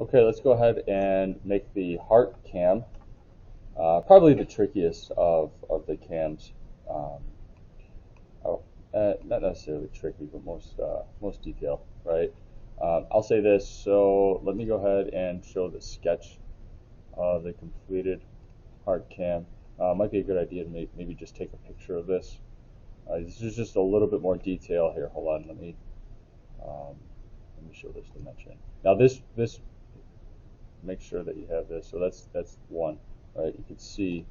Okay, let's go ahead and make the heart cam. Probably the trickiest of the cams. Um, oh, not necessarily tricky, but most detailed, right? I'll say this. So let me go ahead and show the sketch of the completed heart cam. Might be a good idea to maybe just take a picture of this. This is just a little bit more detail here. Hold on, um, let me show this dimension. Now this make sure that you have this. So that's one, right? You can see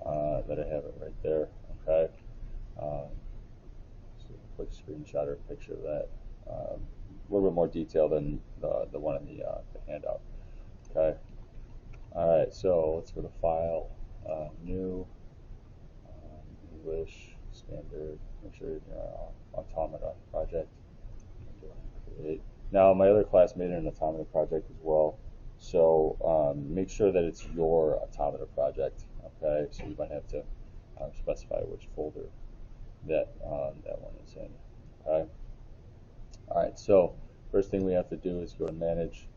that I have it right there. Okay. Um, so a quick screenshot or a picture of that. A little bit more detail than the one in the handout. Okay. All right. So let's go to File, New, English, Standard. Make sure you're Automata project. Create. Now my other class made an Automata project as well. So make sure that it's your Automata project. Okay. So you might have to specify which folder that one is in. Okay. All right. So first thing we have to do is go to Manage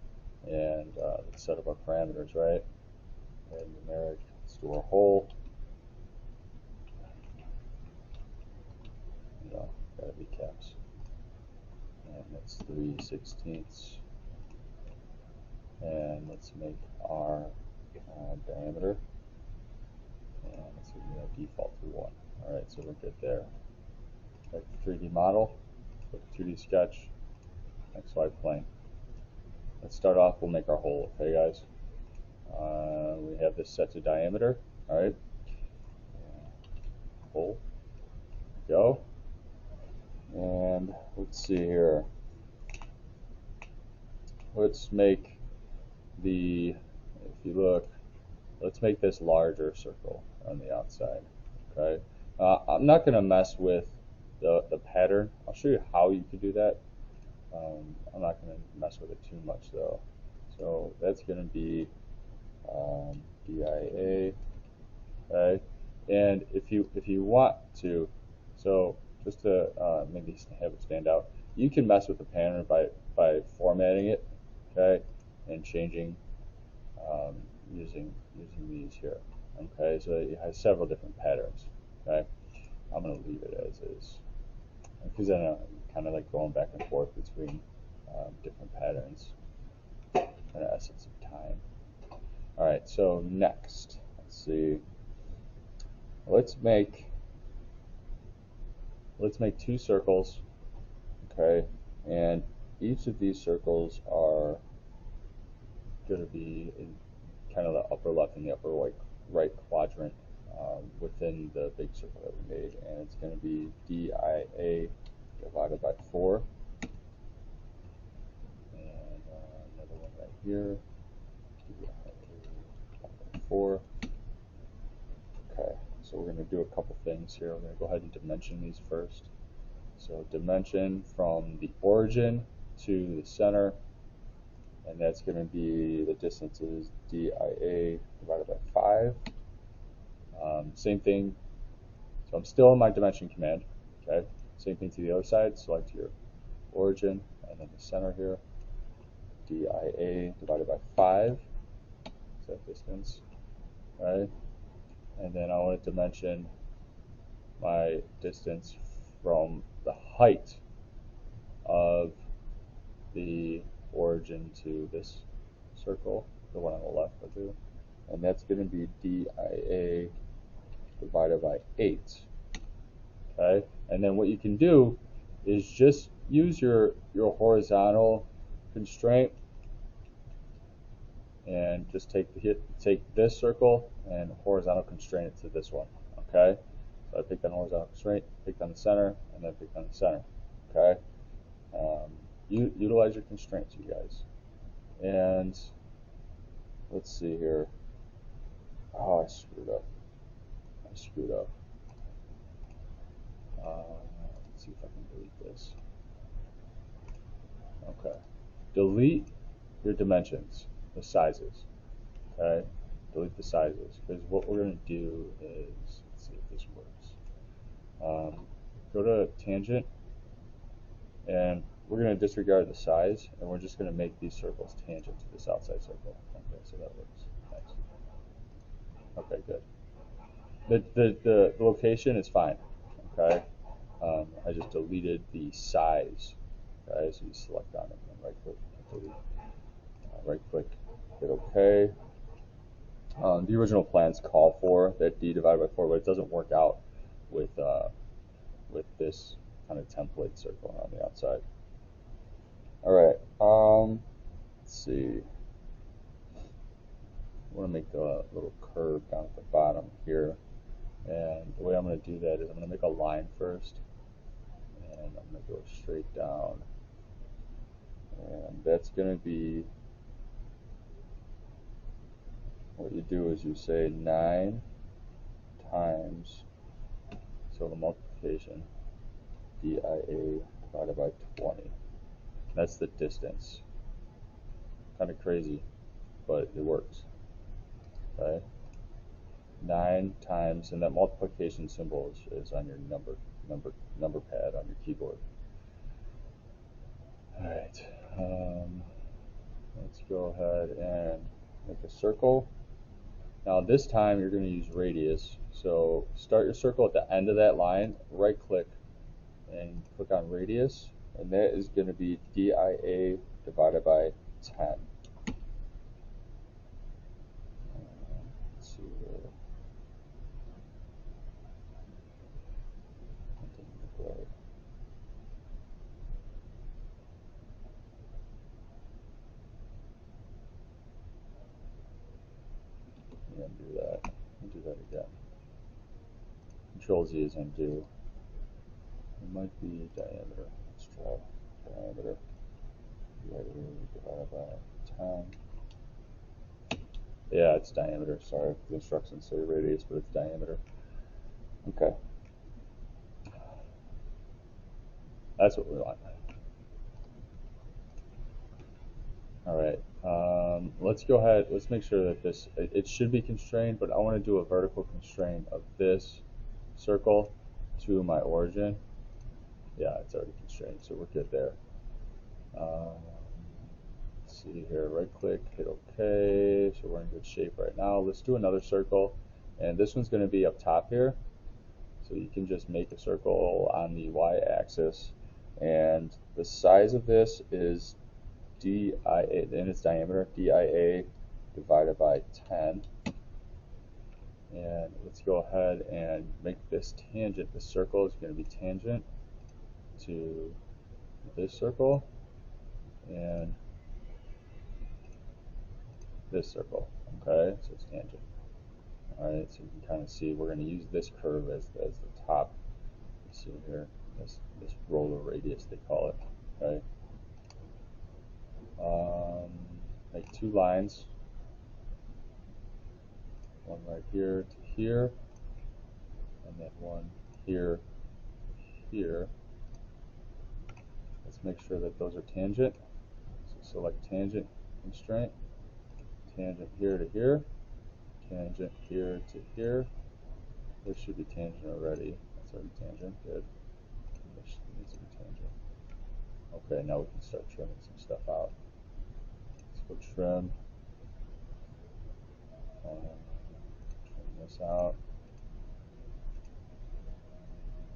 and set up our parameters, right? And numeric store whole. No, gotta be caps. And that's 3/16. And let's make our diameter. And let's see, default to 1. All right, so we're good there. Like the 3D model, with the 2D sketch, XY plane. Let's start off, we'll make our hole, okay guys? We have this set to diameter, all right? Hole, go. And let's see here. Let's make if you look, let's make this larger circle on the outside, okay? I'm not gonna mess with the pattern. I'll show you how you can do that. I'm not gonna mess with it too much though. So that's gonna be DIA, okay? And if you want to, so just to maybe have it stand out, you can mess with the pattern by formatting it, okay, and changing using these here. Okay, so it has several different patterns. Okay, I'm gonna leave it as is because then I'm kind of like going back and forth between different patterns in the essence of time. All right, so next, let's see. Let's make two circles. Okay, and each of these circles are going to be in kind of the upper left and the upper right quadrant within the big circle that we made, and it's going to be DIA divided by 4, and another one right here, DIA divided by 4. Okay, so we're going to do a couple things here. We're going to go ahead and dimension these first. So dimension from the origin to the center, and that's going to be, the distance is DIA divided by 5. Same thing, so I'm still in my dimension command, okay? Same thing to the other side, select your origin, and then the center here, DIA divided by 5, is that distance, right? And then I want to dimension my distance from the height of the origin to this circle, the one on the left will do, and that's going to be DIA divided by 8. Okay, and then what you can do is just use your horizontal constraint and just take this circle and horizontal constraint it to this one. Okay, so I picked on horizontal constraint, picked on the center, and then picked on the center. Okay, utilize your constraints, you guys. And let's see here. Oh, I screwed up. Let's see if I can delete this. Okay. Delete your dimensions, the sizes. Okay. Delete the sizes, because what we're going to do is, let's see if this works. Go to tangent and we're going to disregard the size, and we're just going to make these circles tangent to this outside circle. Okay, so that works. Nice. Okay, good. The location is fine. Okay. I just deleted the size. Okay, so you select on it and right click, delete. Right click, hit OK. The original plans call for that d divided by 4, but it doesn't work out with this kind of template circle on the outside. All right. Let's see. I want to make a little curve down at the bottom here, and the way I'm going to do that is I'm going to make a line first, and I'm going to go straight down, and that's going to be, what you do is you say 9 times, so the multiplication, DIA divided by 20. That's the distance. Kind of crazy, but it works. Okay? 9 times, and that multiplication symbol is on your number pad on your keyboard. All right. Let's go ahead and make a circle. Now this time you're going to use radius. So start your circle at the end of that line, right click, and click on radius, and that is going to be DIA divided by 10. Let's see here. That didn't look right. Undo that. Do that again. Control Z is undo. It might be diameter. Let's try diameter. Divided by 10. Yeah, it's diameter. Sorry, the instructions say radius, but it's diameter. Okay. That's what we want. All right. Let's go ahead. Let's make sure that this, it should be constrained, but I want to do a vertical constraint of this circle to my origin. Yeah, it's already constrained, so we're good there. Let's see here, right click, hit OK. So we're in good shape right now. Let's do another circle, and this one's going to be up top here. So you can just make a circle on the y-axis, and the size of this is DIA, in its diameter, DIA divided by 10. And let's go ahead and make this tangent. This circle is going to be tangent to this circle and this circle. Okay, so it's tangent. All right, so you can kind of see we're going to use this curve as the top. You see here, this roller radius they call it. Okay. Make 2 lines. One right here to here, and then one here, here. Let's make sure that those are tangent. So select tangent constraint, tangent here to here, tangent here to here. This should be tangent already. That's already tangent. Good. This needs to be tangent. Okay, now we can start trimming some stuff out. Let's go trim. Trim this out.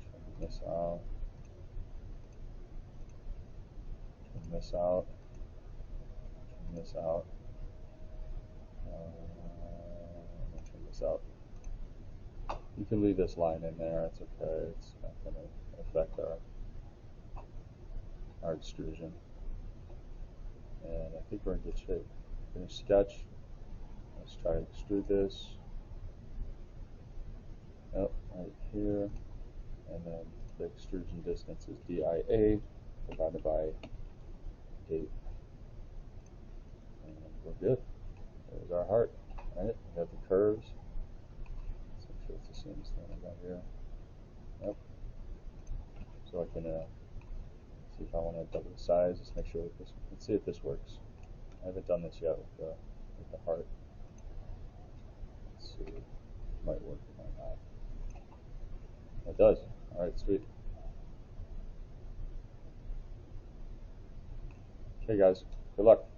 Trim this out. Trim this out. Trim this out. Trim this out. You can leave this line in there. It's okay. It's not going to affect our extrusion. And I think we're in good shape. Finish sketch. Let's try to extrude this. Yep, right here. And then the extrusion distance is DIA divided by 8. And we're good. There's our heart. Right? We have the curves. Let's make sure it's the same as the one I got here. Yep. So I can see if I want to double the size. Let's make sure that this. Let's see if this works. I haven't done this yet with the heart. Let's see. It might work. It might not. It does. All right, sweet. Hey guys, good luck.